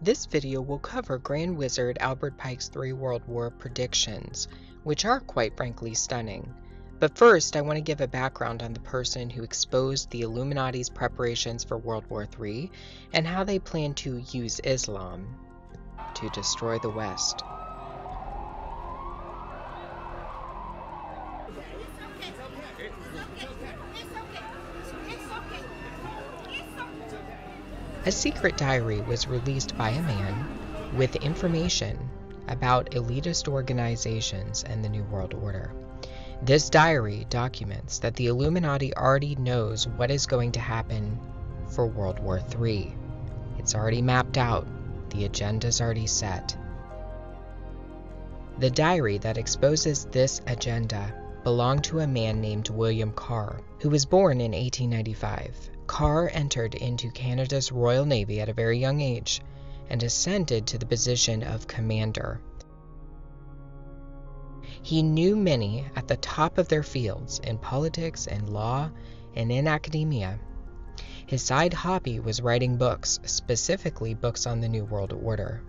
This video will cover Grand Wizard Albert Pike's 3 World War predictions, which are quite frankly stunning. But first, I want to give a background on the person who exposed the Illuminati's preparations for World War III and how they plan to use Islam to destroy the West. A secret diary was released by a man with information about elitist organizations and the New World Order. This diary documents that the Illuminati already knows what is going to happen for World War III. It's already mapped out. The agenda's already set. The diary that exposes this agenda belonged to a man named William Carr, who was born in 1895. Carr entered into Canada's Royal Navy at a very young age and ascended to the position of commander. He knew many at the top of their fields in politics and law and in academia. His side hobby was writing books, specifically books on the New World Order.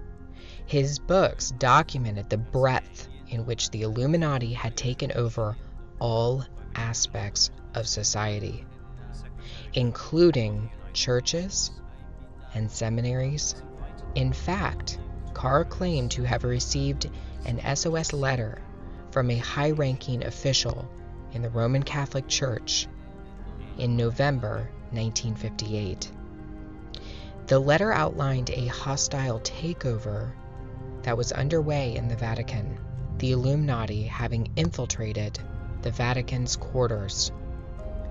His books documented the breadth in which the Illuminati had taken over all aspects of society, including churches and seminaries. In fact, Carr claimed to have received an SOS letter from a high-ranking official in the Roman Catholic Church in November 1958. The letter outlined a hostile takeover that was underway in the Vatican, the Illuminati having infiltrated the Vatican's quarters.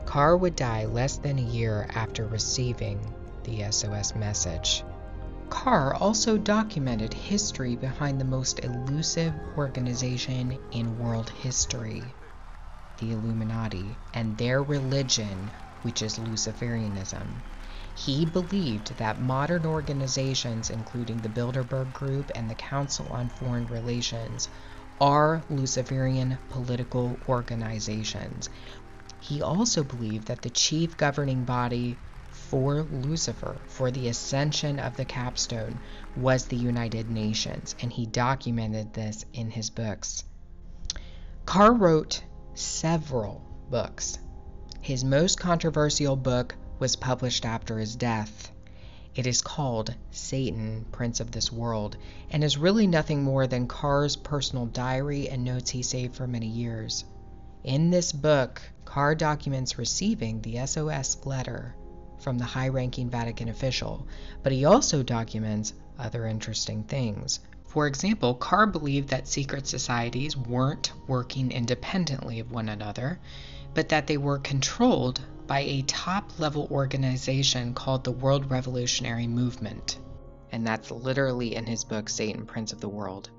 Carr would die less than a year after receiving the SOS message. Carr also documented history behind the most elusive organization in world history, the Illuminati, and their religion, which is Luciferianism. He believed that modern organizations, including the Bilderberg Group and the Council on Foreign Relations, are Luciferian political organizations. He also believed that the chief governing body for Lucifer, for the ascension of the capstone, was the United Nations, and he documented this in his books. Carr wrote several books. His most controversial book was published after his death. It is called Satan, Prince of this World, and is really nothing more than Carr's personal diary and notes he saved for many years. In this book, Carr documents receiving the SOS letter from the high-ranking Vatican official, but he also documents other interesting things. For example, Carr believed that secret societies weren't working independently of one another, but that they were controlled by a top-level organization called the World Revolutionary Movement. And that's literally in his book, Satan, Prince of the World.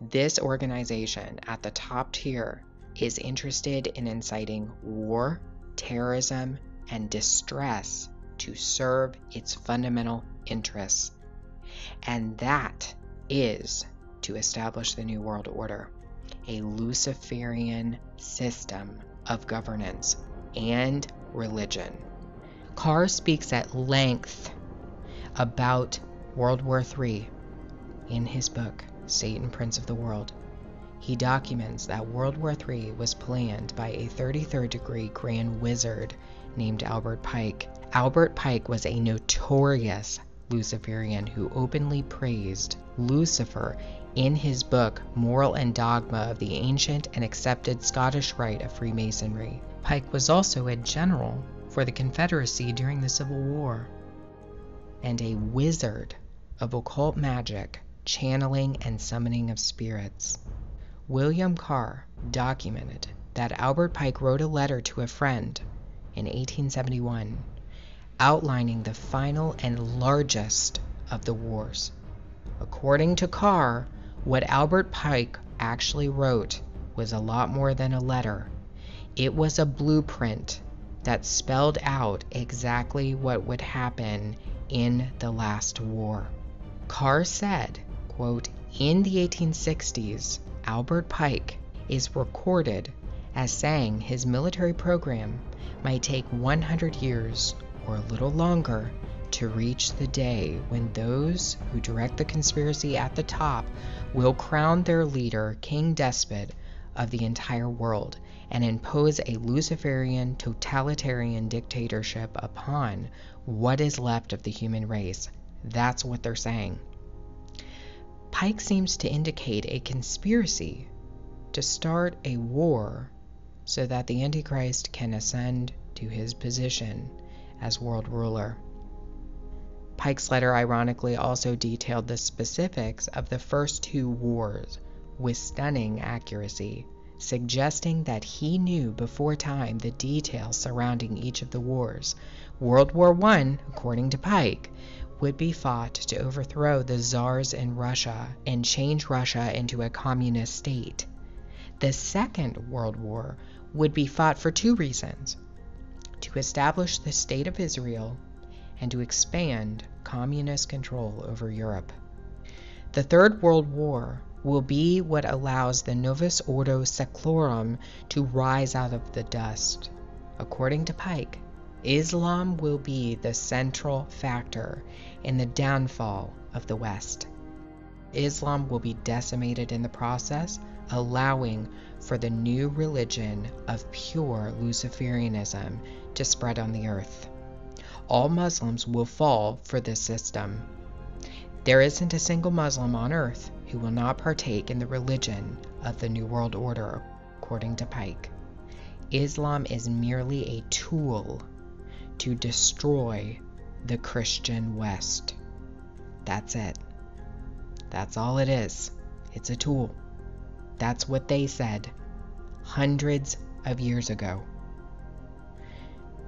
This organization at the top tier is interested in inciting war, terrorism, and distress to serve its fundamental interests. And that is to establish the New World Order, a Luciferian system of governance and religion. Carr speaks at length about World War III in his book, Satan, Prince of the World. He documents that World War III was planned by a 33rd degree Grand Wizard named Albert Pike. Albert Pike was a notorious Luciferian who openly praised Lucifer in his book Moral and Dogma of the Ancient and Accepted Scottish Rite of Freemasonry. Pike was also a general for the Confederacy during the Civil War and a wizard of occult magic, channeling and summoning of spirits. William Carr documented that Albert Pike wrote a letter to a friend in 1871 outlining the final and largest of the wars. According to Carr, what Albert Pike actually wrote was a lot more than a letter. It was a blueprint that spelled out exactly what would happen in the last war. Carr said, quote, "In the 1860s, Albert Pike is recorded as saying his military program might take 100 years or a little longer to reach the day when those who direct the conspiracy at the top will crown their leader king despot of the entire world and impose a Luciferian totalitarian dictatorship upon what is left of the human race. That's what they're saying. Pike seems to indicate a conspiracy to start a war so that the Antichrist can ascend to his position as world ruler. Pike's letter ironically also detailed the specifics of the first two wars with stunning accuracy, suggesting that he knew before time the details surrounding each of the wars. World War I, according to Pike, would be fought to overthrow the czars in Russia and change Russia into a communist state. The Second World War would be fought for two reasons: to establish the State of Israel and to expand communist control over Europe. The Third World War will be what allows the Novus Ordo Seclorum to rise out of the dust. According to Pike, Islam will be the central factor in the downfall of the West. Islam will be decimated in the process, allowing for the new religion of pure Luciferianism to spread on the earth. All Muslims will fall for this system. There isn't a single Muslim on earth who will not partake in the religion of the New World Order, according to Pike. Islam is merely a tool to destroy the Christian West. That's it. That's all it is. It's a tool. That's what they said hundreds of years ago.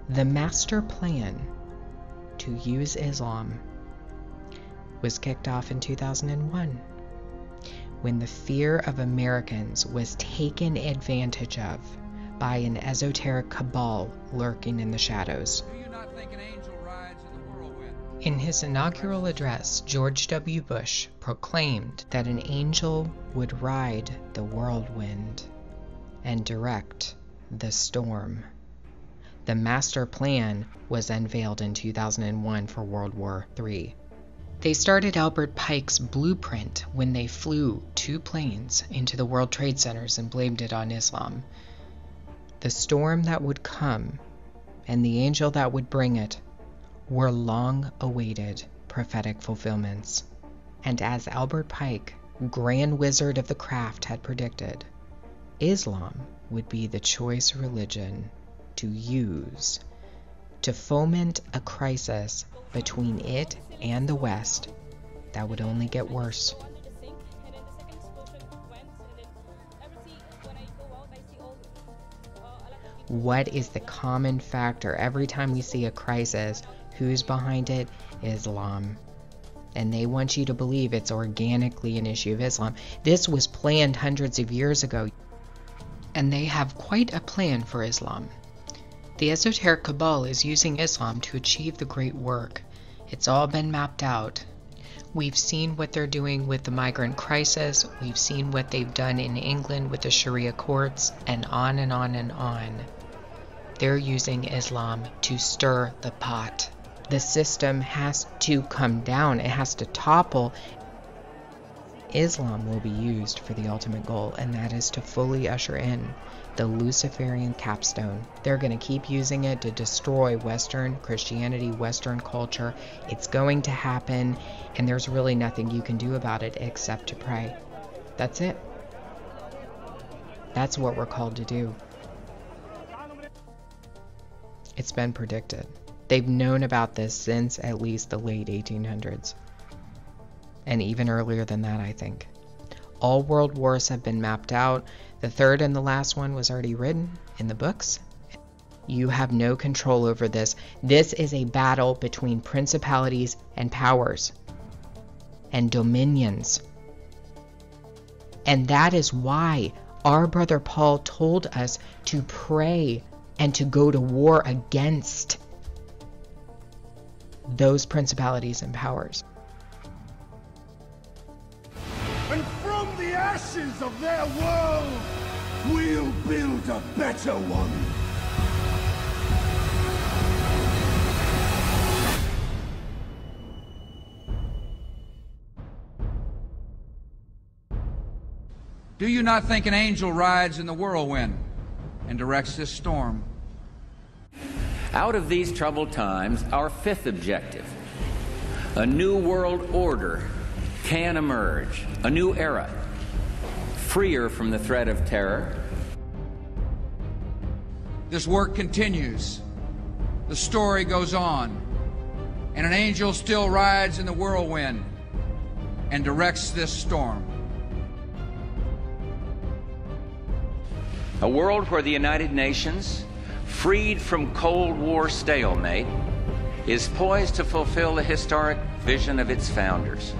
The master plan to use Islam was kicked off in 2001 when the fear of Americans was taken advantage of by an esoteric cabal lurking in the shadows. Do you not think an angel rides in the whirlwind? In his inaugural address, George W. Bush proclaimed that an angel would ride the whirlwind and direct the storm. The master plan was unveiled in 2001 for World War III. They started Albert Pike's blueprint when they flew 2 planes into the World Trade Centers and blamed it on Islam. The storm that would come and the angel that would bring it were long-awaited prophetic fulfillments. And as Albert Pike, Grand Wizard of the craft, had predicted, Islam would be the choice religion to use to foment a crisis between it and the West that would only get worse. What is the common factor every time we see a crisis? Who's behind it? Islam. And they want you to believe it's organically an issue of Islam. This was planned hundreds of years ago, and they have quite a plan for Islam. The esoteric cabal is using Islam to achieve the great work. It's all been mapped out. We've seen what they're doing with the migrant crisis. We've seen what they've done in England with the Sharia courts, and on and on and on. They're using Islam to stir the pot. The system has to come down. It has to topple. Islam will be used for the ultimate goal, and that is to fully usher in the Luciferian capstone. They're going to keep using it to destroy Western Christianity, Western culture. It's going to happen, and there's really nothing you can do about it except to pray. That's it. That's what we're called to do. It's been predicted. They've known about this since at least the late 1800s. And even earlier than that, I think. All world wars have been mapped out. The third and the last one was already written in the books. You have no control over this. This is a battle between principalities and powers and dominions. And that is why our brother Paul told us to pray and to go to war against those principalities and powers. And from the ashes of their world, we'll build a better one. Do you not think an angel rides in the whirlwind and directs this storm? Out of these troubled times, our fifth objective, a new world order can emerge, a new era, freer from the threat of terror. This work continues. The story goes on, and an angel still rides in the whirlwind and directs this storm. A world where the United Nations, freed from Cold War stalemate, is poised to fulfill the historic vision of its founders.